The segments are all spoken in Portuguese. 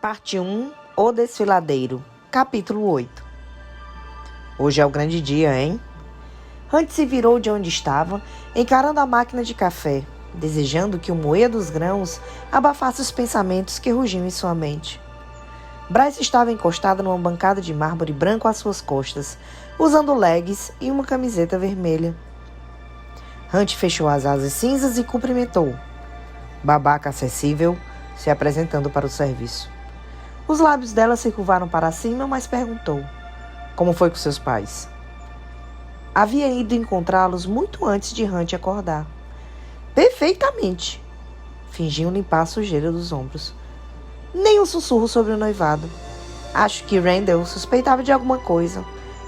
Parte 1, O Desfiladeiro, capítulo 8. Hoje é o grande dia, hein? Hunt se virou de onde estava, encarando a máquina de café, desejando que o moer dos grãos abafasse os pensamentos que rugiam em sua mente. Bryce estava encostado numa bancada de mármore branco às suas costas, usando leggings e uma camiseta vermelha. Hunt fechou as asas cinzas e cumprimentou. Babaca acessível, se apresentando para o serviço. Os lábios dela se curvaram para cima, mas perguntou: como foi com seus pais? Havia ido encontrá-los muito antes de Hunt acordar. Perfeitamente. Fingiam limpar a sujeira dos ombros. Nem um sussurro sobre o noivado. Acho que Randall suspeitava de alguma coisa,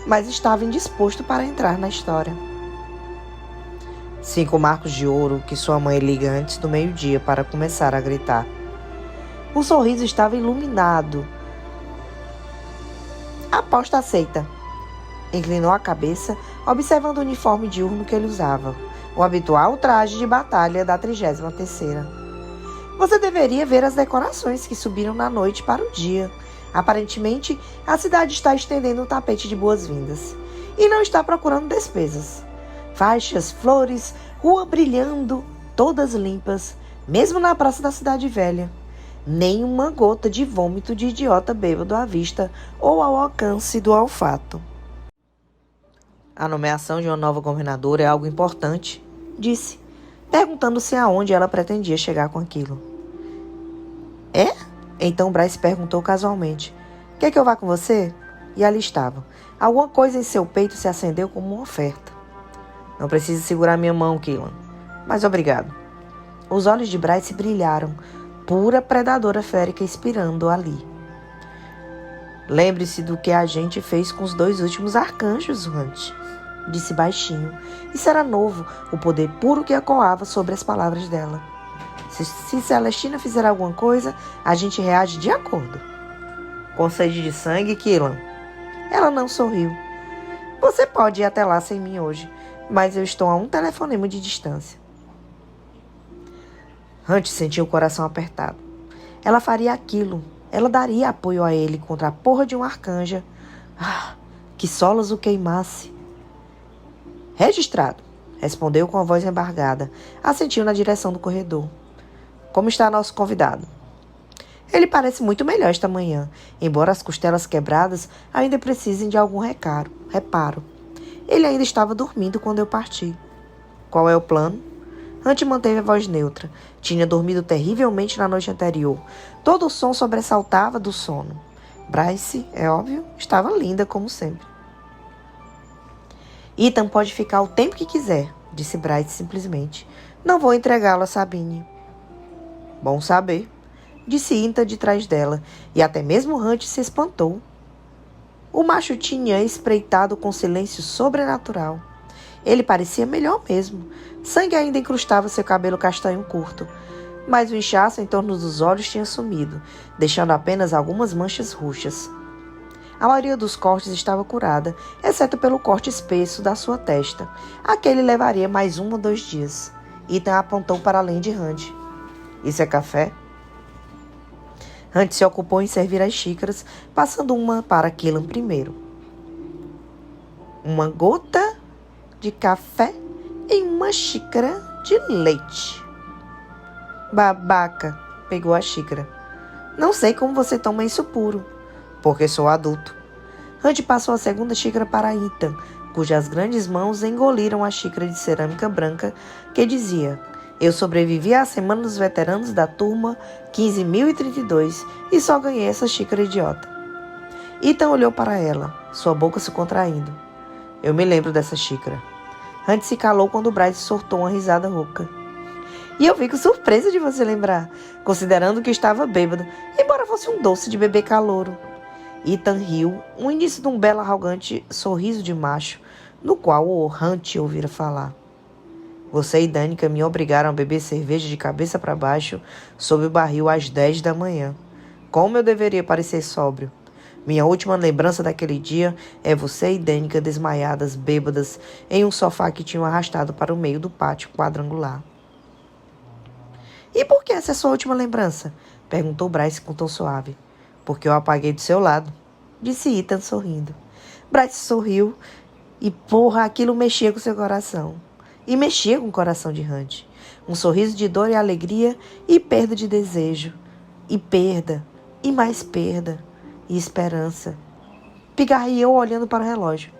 mas estava indisposto para entrar na história. 5 marcos de ouro que sua mãe liga antes do meio-dia para começar a gritar. O sorriso estava iluminado. Aposta aceita. Inclinou a cabeça, observando o uniforme diurno que ele usava, o habitual traje de batalha da 33ª. Você deveria ver as decorações que subiram na noite para o dia. Aparentemente, a cidade está estendendo um tapete de boas-vindas. E não está procurando despesas. Faixas, flores, rua brilhando, todas limpas, mesmo na praça da cidade velha. Nem uma gota de vômito de idiota bêbado à vista ou ao alcance do olfato. A nomeação de uma nova governadora é algo importante, disse, perguntando-se aonde ela pretendia chegar com aquilo. É? Então Bryce perguntou casualmente. Quer que eu vá com você? E ali estava. Alguma coisa em seu peito se acendeu como uma oferta. Não precisa segurar minha mão, Keelan. Mas obrigado. Os olhos de Bryce brilharam, pura predadora férica expirando ali. Lembre-se do que a gente fez com os 2 últimos arcanjos, Hunt, disse baixinho. Isso era novo, o poder puro que ecoava sobre as palavras dela. Se Celestina fizer alguma coisa, a gente reage de acordo. Com sede de sangue, Keelan? Ela não sorriu. Você pode ir até lá sem mim hoje, mas eu estou a um telefonema de distância. Hunt sentiu o coração apertado. Ela faria aquilo. Ela daria apoio a ele contra a porra de um arcanja. Ah, que solas o queimasse. Registrado, respondeu com a voz embargada. Assentiu na direção do corredor. Como está nosso convidado? Ele parece muito melhor esta manhã, embora as costelas quebradas ainda precisem de algum reparo. Ele ainda estava dormindo quando eu parti. Qual é o plano? Hunt manteve a voz neutra. Tinha dormido terrivelmente na noite anterior. Todo o som sobressaltava do sono. Bryce, é óbvio, estava linda como sempre. Ethan pode ficar o tempo que quiser, disse Bryce simplesmente. Não vou entregá-lo a Sabine. Bom saber, disse Ethan de trás dela, e até mesmo Hunt se espantou. O macho tinha espreitado com silêncio sobrenatural. Ele parecia melhor mesmo. Sangue ainda incrustava seu cabelo castanho curto, mas o inchaço em torno dos olhos tinha sumido, deixando apenas algumas manchas roxas. A maioria dos cortes estava curada, exceto pelo corte espesso da sua testa. Aquele levaria mais 1 ou 2 dias. Ethan apontou para além de Hunt. Isso é café? Hunt se ocupou em servir as xícaras, passando uma para Keelan primeiro. Uma gota de café em uma xícara de leite. Babaca, pegou a xícara. Não sei como você toma isso puro. Porque sou adulto. Hunt passou a segunda xícara para Ethan, cujas grandes mãos engoliram a xícara de cerâmica branca que dizia: eu sobrevivi à semana dos veteranos da turma 15.032 e só ganhei essa xícara idiota. Ethan olhou para ela, sua boca se contraindo. Eu me lembro dessa xícara. Hunt se calou quando Bryce soltou uma risada rouca. E eu fico surpresa de você lembrar, considerando que estava bêbado, embora fosse um doce de bebê calouro. Ethan riu, um início de um belo arrogante sorriso de macho, no qual o Hunt ouvira falar. Você e Danica me obrigaram a beber cerveja de cabeça para baixo sob o barril às 10 da manhã. Como eu deveria parecer sóbrio? Minha última lembrança daquele dia é você e Danica desmaiadas, bêbadas, em um sofá que tinham arrastado para o meio do pátio quadrangular. E por que essa é sua última lembrança? Perguntou Bryce com tom suave. Porque eu apaguei do seu lado, disse Ethan sorrindo. Bryce sorriu e, porra, aquilo mexia com seu coração. E mexia com o coração de Hunt. Um sorriso de dor e alegria e perda de desejo. E perda, e mais perda, e esperança. Pigarreou olhando para o relógio.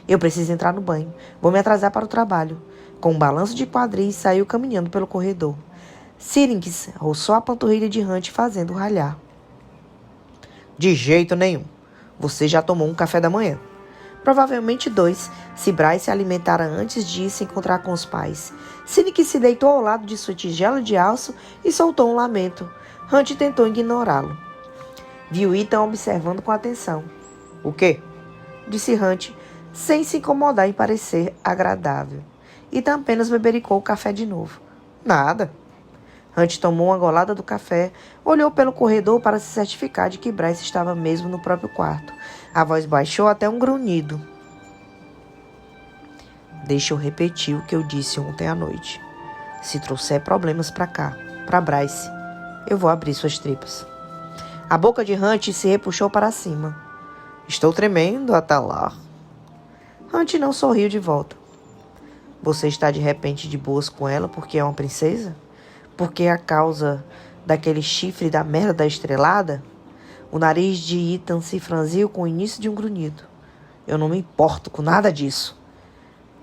Eu preciso entrar no banho. Vou me atrasar para o trabalho. Com um balanço de quadris, saiu caminhando pelo corredor. Syrinx roçou a panturrilha de Hunt, fazendo ralhar. De jeito nenhum. Você já tomou um café da manhã. Provavelmente 2, se Bryce se alimentara antes de ir se encontrar com os pais. Syrinx se deitou ao lado de sua tigela de aço e soltou um lamento. Hunt tentou ignorá-lo. Viu Ethan observando com atenção. O quê? Disse Hunt, sem se incomodar em parecer agradável. Ethan apenas bebericou o café de novo. Nada. Hunt tomou uma golada do café, olhou pelo corredor para se certificar de que Bryce estava mesmo no próprio quarto. A voz baixou até um grunhido. Deixa eu repetir o que eu disse ontem à noite. Se trouxer problemas para cá, para Bryce, eu vou abrir suas tripas. A boca de Hunt se repuxou para cima. Estou tremendo, Atalar. Hunt não sorriu de volta. Você está de repente de boas com ela porque é uma princesa? Porque é a causa daquele chifre da merda da estrelada? O nariz de Ethan se franziu com o início de um grunhido. Eu não me importo com nada disso.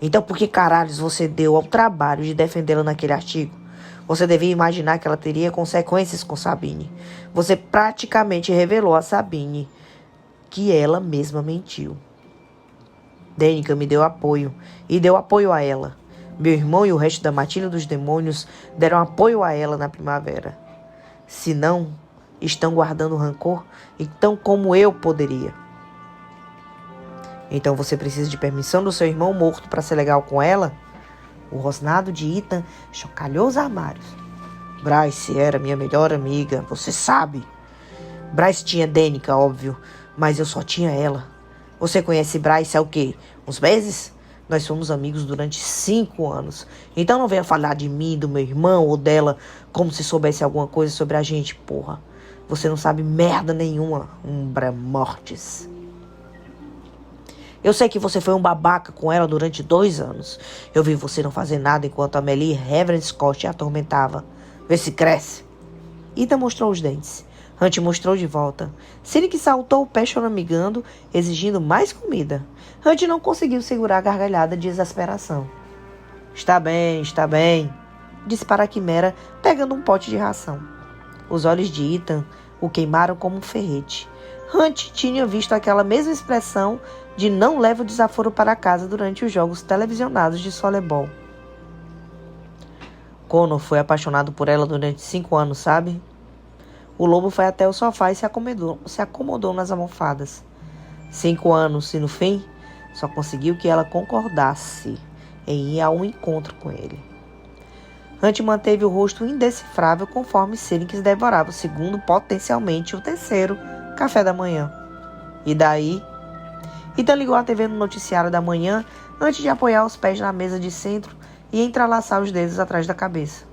Então por que caralhos você deu ao trabalho de defendê-la naquele artigo? Você devia imaginar que ela teria consequências com Sabine. Você praticamente revelou a Sabine que ela mesma mentiu. Danica me deu apoio e deu apoio a ela. Meu irmão e o resto da matilha dos demônios deram apoio a ela na primavera. Se não, estão guardando rancor, então como eu poderia? Então você precisa de permissão do seu irmão morto para ser legal com ela? O rosnado de Ethan chocalhou os armários. Bryce era minha melhor amiga, você sabe. Bryce tinha Danica, óbvio, mas eu só tinha ela. Você conhece Bryce há o quê? Uns meses? Nós fomos amigos durante 5 anos. Então não venha falar de mim, do meu irmão ou dela como se soubesse alguma coisa sobre a gente, porra. Você não sabe merda nenhuma, Umbra Mortis. Eu sei que você foi um babaca com ela durante 2 anos. Eu vi você não fazer nada enquanto Amelie e Reverend Scott a atormentava. Vê se cresce. Ethan mostrou os dentes. Hunt mostrou de volta. Syrinx saltou o pé choramingando, exigindo mais comida. Hunt não conseguiu segurar a gargalhada de exasperação. Está bem, disse para a quimera, pegando um pote de ração. Os olhos de Ethan o queimaram como um ferrete. Hunt tinha visto aquela mesma expressão de não leva o desaforo para casa durante os jogos televisionados de softball. Connor foi apaixonado por ela durante 5 anos, sabe? O lobo foi até o sofá e se acomodou nas almofadas. 5 anos e, no fim, só conseguiu que ela concordasse em ir a um encontro com ele. Hunt manteve o rosto indecifrável conforme Syrinx devorava o segundo, potencialmente o terceiro, café da manhã. E daí? Ethan ligou a TV no noticiário da manhã antes de apoiar os pés na mesa de centro e entrelaçar os dedos atrás da cabeça.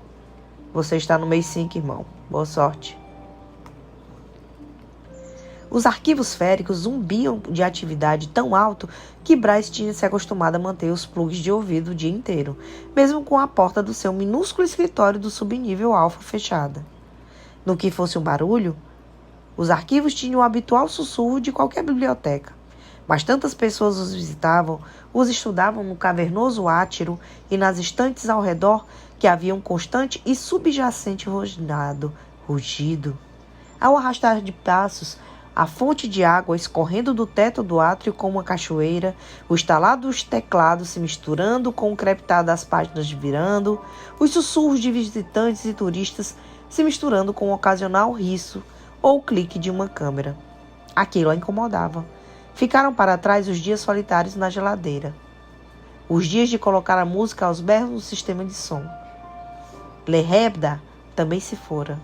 Você está no mês 5, irmão. Boa sorte. Os arquivos féricos zumbiam de atividade tão alto que Bryce tinha se acostumado a manter os plugs de ouvido o dia inteiro, mesmo com a porta do seu minúsculo escritório do subnível alfa fechada. No que fosse um barulho, os arquivos tinham o habitual sussurro de qualquer biblioteca, mas tantas pessoas os visitavam, os estudavam no cavernoso átiro e nas estantes ao redor que havia um constante e subjacente rugido. Ao arrastar de passos, a fonte de água escorrendo do teto do átrio como uma cachoeira, o estalar dos teclados se misturando com o crepitar das páginas virando, os sussurros de visitantes e turistas se misturando com o ocasional riso ou o clique de uma câmera. Aquilo a incomodava. Ficaram para trás os dias solitários na geladeira. Os dias de colocar a música aos berros no sistema de som. Lehebda também se fora.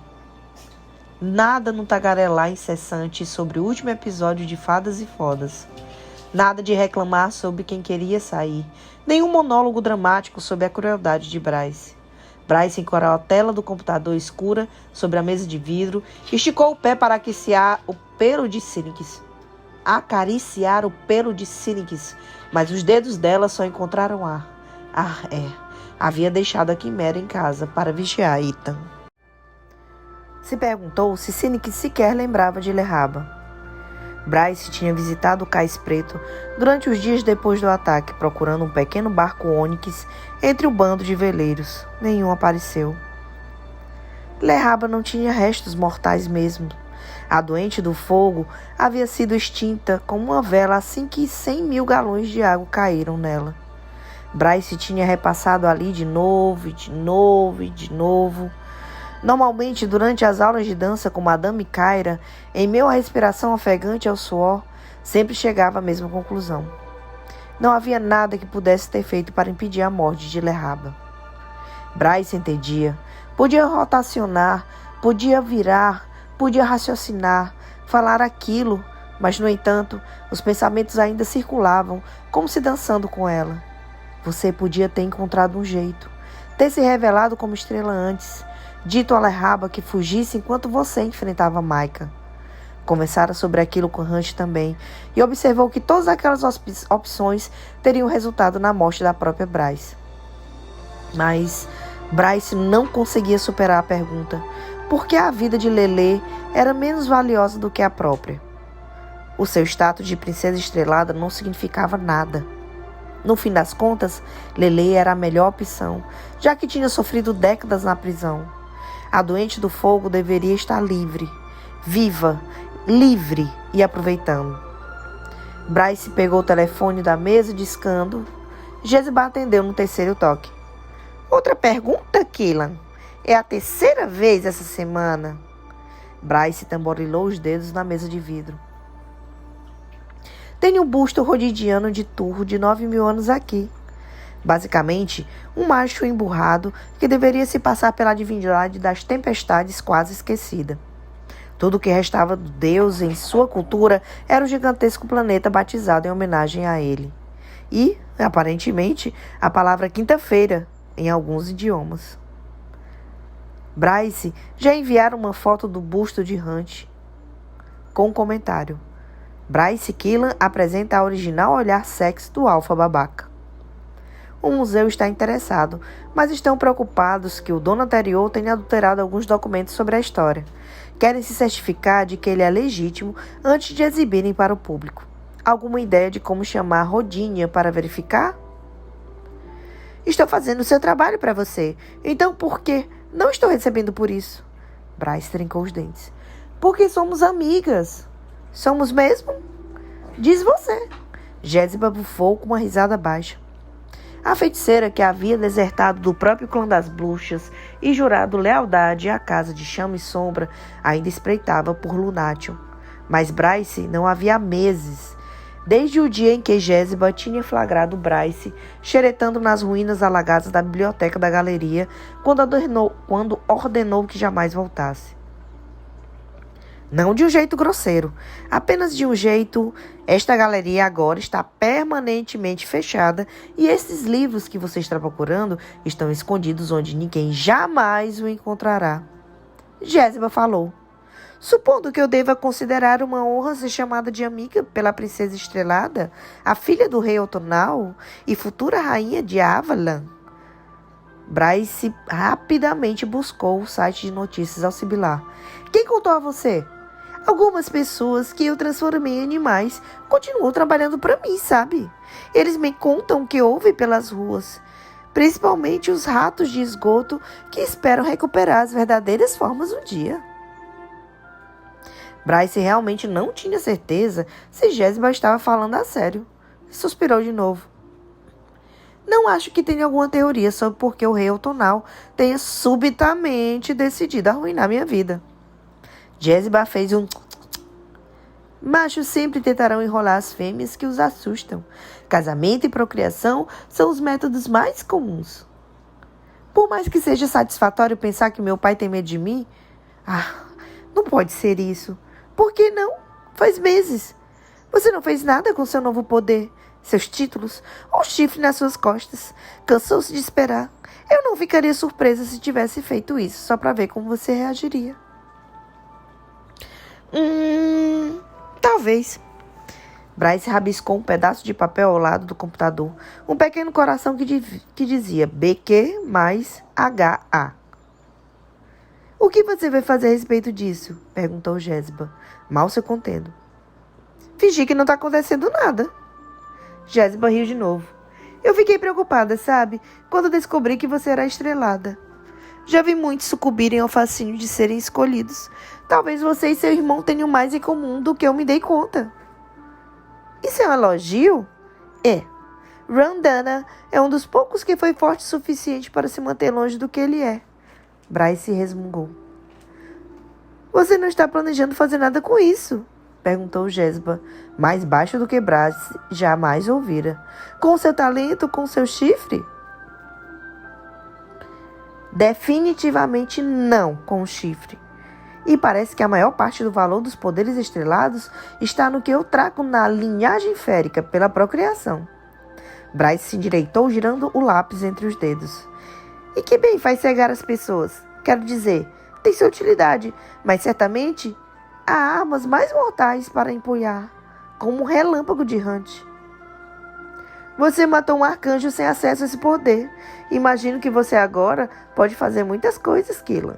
Nada no tagarelar incessante sobre o último episódio de Fadas e Fodas. Nada de reclamar sobre quem queria sair. Nenhum monólogo dramático sobre a crueldade de Bryce. Bryce encorou a tela do computador escura sobre a mesa de vidro e esticou o pé para acariciar o pelo de Cynix, mas os dedos dela só encontraram ar. Havia deixado a quimera em casa para vigiar Ethan. Se perguntou se Cynix sequer lembrava de Lerraba. Bryce tinha visitado o Cais Preto durante os dias depois do ataque, procurando um pequeno barco Ônix entre o bando de veleiros. Nenhum apareceu. Lerraba não tinha restos mortais mesmo. A doente do fogo havia sido extinta como uma vela assim que 100.000 galões de água caíram nela. Bryce tinha repassado ali de novo. Normalmente, durante as aulas de dança com Madame Kyra, em meio à respiração ofegante ao suor, sempre chegava à mesma conclusão. Não havia nada que pudesse ter feito para impedir a morte de Lerraba. Bryce entendia. Podia rotacionar, podia virar, podia raciocinar, falar aquilo, mas, no entanto, os pensamentos ainda circulavam, como se dançando com ela. Você podia ter encontrado um jeito, ter se revelado como estrela antes, dito a Lerraba que fugisse enquanto você enfrentava Micah. Conversara sobre aquilo com Hunt também e observou que todas aquelas opções teriam resultado na morte da própria Bryce. Mas Bryce não conseguia superar a pergunta: por que a vida de Lele era menos valiosa do que a própria? O seu status de princesa estrelada não significava nada. No fim das contas, Lele era a melhor opção, já que tinha sofrido décadas na prisão. A doente do fogo deveria estar livre, viva, livre e aproveitando. Bryce pegou o telefone da mesa discando. Jezebel atendeu no terceiro toque. Outra pergunta, Keelan? É a terceira vez essa semana? Bryce tamborilou os dedos na mesa de vidro. Tenho um busto rodidiano de turro de 9.000 anos aqui. Basicamente, um macho emburrado que deveria se passar pela divindade das tempestades quase esquecida. Tudo o que restava do deus em sua cultura era o gigantesco planeta batizado em homenagem a ele. E, aparentemente, a palavra quinta-feira em alguns idiomas. Bryce já enviara uma foto do busto de Hunt com um comentário. Bryce Keelan apresenta a original olhar sexy do alfa babaca. O museu está interessado, mas estão preocupados que o dono anterior tenha adulterado alguns documentos sobre a história. Querem se certificar de que ele é legítimo antes de exibirem para o público. Alguma ideia de como chamar Rodinha para verificar? Estou fazendo o seu trabalho para você. Então por quê? Não estou recebendo por isso. Bryce trincou os dentes. Porque somos amigas. Somos mesmo? Diz você. Jezebel bufou com uma risada baixa. A feiticeira que havia desertado do próprio clã das bruxas e jurado lealdade à casa de chama e sombra ainda espreitava por Lunatium. Mas Bryce não havia meses, desde o dia em que Jezebel tinha flagrado Bryce xeretando nas ruínas alagadas da biblioteca da galeria quando ordenou que jamais voltasse. Não de um jeito grosseiro, apenas de um jeito... Esta galeria agora está permanentemente fechada e esses livros que você está procurando estão escondidos onde ninguém jamais o encontrará. Jezebel falou. Supondo que eu deva considerar uma honra ser chamada de amiga pela princesa estrelada, a filha do rei Otonal e futura rainha de Avalon. Bryce rapidamente buscou o site de notícias ao sibilar. Quem contou a você? Algumas pessoas que eu transformei em animais continuam trabalhando para mim, sabe? Eles me contam o que houve pelas ruas, principalmente os ratos de esgoto que esperam recuperar as verdadeiras formas um dia. Bryce realmente não tinha certeza se Jezebel estava falando a sério. Suspirou de novo. Não acho que tenha alguma teoria sobre por que o rei Otonal tenha subitamente decidido arruinar minha vida. Jezebel fez um... Machos sempre tentarão enrolar as fêmeas que os assustam. Casamento e procriação são os métodos mais comuns. Por mais que seja satisfatório pensar que meu pai tem medo de mim... não pode ser isso. Por que não? Faz meses. Você não fez nada com seu novo poder. seus títulos ou chifre nas suas costas. Cansou-se de esperar. Eu não ficaria surpresa se tivesse feito isso, só para ver como você reagiria. Talvez. Bryce rabiscou um pedaço de papel ao lado do computador. Um pequeno coração que dizia BQ mais HA. O que você vai fazer a respeito disso? Perguntou Jesiba, mal se contendo. Fingi que não está acontecendo nada. Jesiba riu de novo. Eu fiquei preocupada, sabe? Quando descobri que você era estrelada. Já vi muitos sucumbirem ao fascínio de serem escolhidos. Talvez você e seu irmão tenham mais em comum do que eu me dei conta. Isso é um elogio? É. Randana é um dos poucos que foi forte o suficiente para se manter longe do que ele é. Bryce resmungou. Você não está planejando fazer nada com isso? Perguntou Jesiba, mais baixo do que Bryce jamais ouvira. Com seu talento, com seu chifre? Definitivamente não com o chifre. E parece que a maior parte do valor dos poderes estrelados está no que eu trago na linhagem férica pela procriação. Bryce se endireitou, girando o lápis entre os dedos. E que bem faz cegar as pessoas? Quero dizer, tem sua utilidade, mas certamente há armas mais mortais para empunhar, como um relâmpago de Hunt. Você matou um arcanjo sem acesso a esse poder. Imagino que você agora pode fazer muitas coisas, Killan.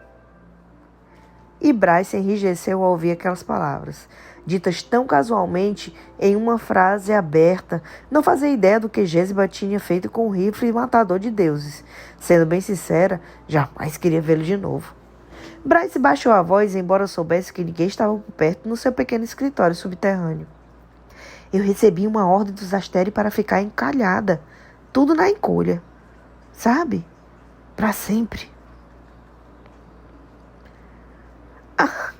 E Bryce enrijeceu ao ouvir aquelas palavras, ditas tão casualmente em uma frase aberta. Não fazia ideia do que Jesiba tinha feito com o rifle matador de deuses. Sendo bem sincera, jamais queria vê-lo de novo. Bryce baixou a voz, embora soubesse que ninguém estava por perto, no seu pequeno escritório subterrâneo. Eu recebi uma ordem dos Asteri para ficar encalhada, tudo na encolha. Sabe? Para sempre.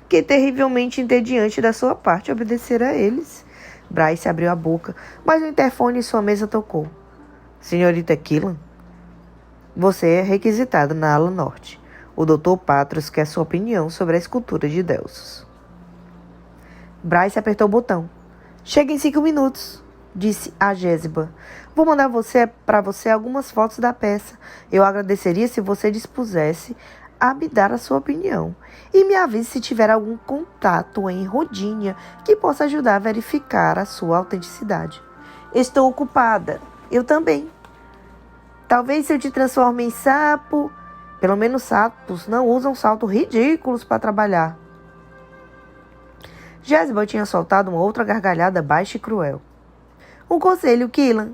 Que terrivelmente entediante da sua parte obedecer a eles. Bryce abriu a boca, mas o interfone em sua mesa tocou. Senhorita Killan, você é requisitada na ala norte. O Dr. Patros quer sua opinião sobre a escultura de Delsos. Bryce apertou o botão. Chega em 5 minutos, disse a Jesiba. Vou mandar para você algumas fotos da peça. Eu agradeceria se você dispusesse a me dar a sua opinião. E me avise se tiver algum contato em Rodinha que possa ajudar a verificar a sua autenticidade. Estou ocupada. Eu também. Talvez se eu te transforme em sapo. Pelo menos sapos não usam saltos ridículos para trabalhar. Jesiba tinha soltado uma outra gargalhada baixa e cruel. Um conselho, Killan.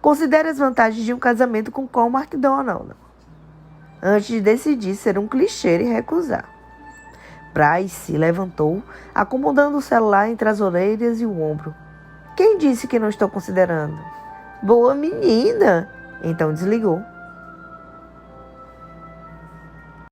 Considere as vantagens de um casamento com Cole MacDonald antes de decidir ser um clichê e recusar. Bryce se levantou, acomodando o celular entre as orelhas e o ombro. Quem disse que não estou considerando? Boa menina! Então desligou.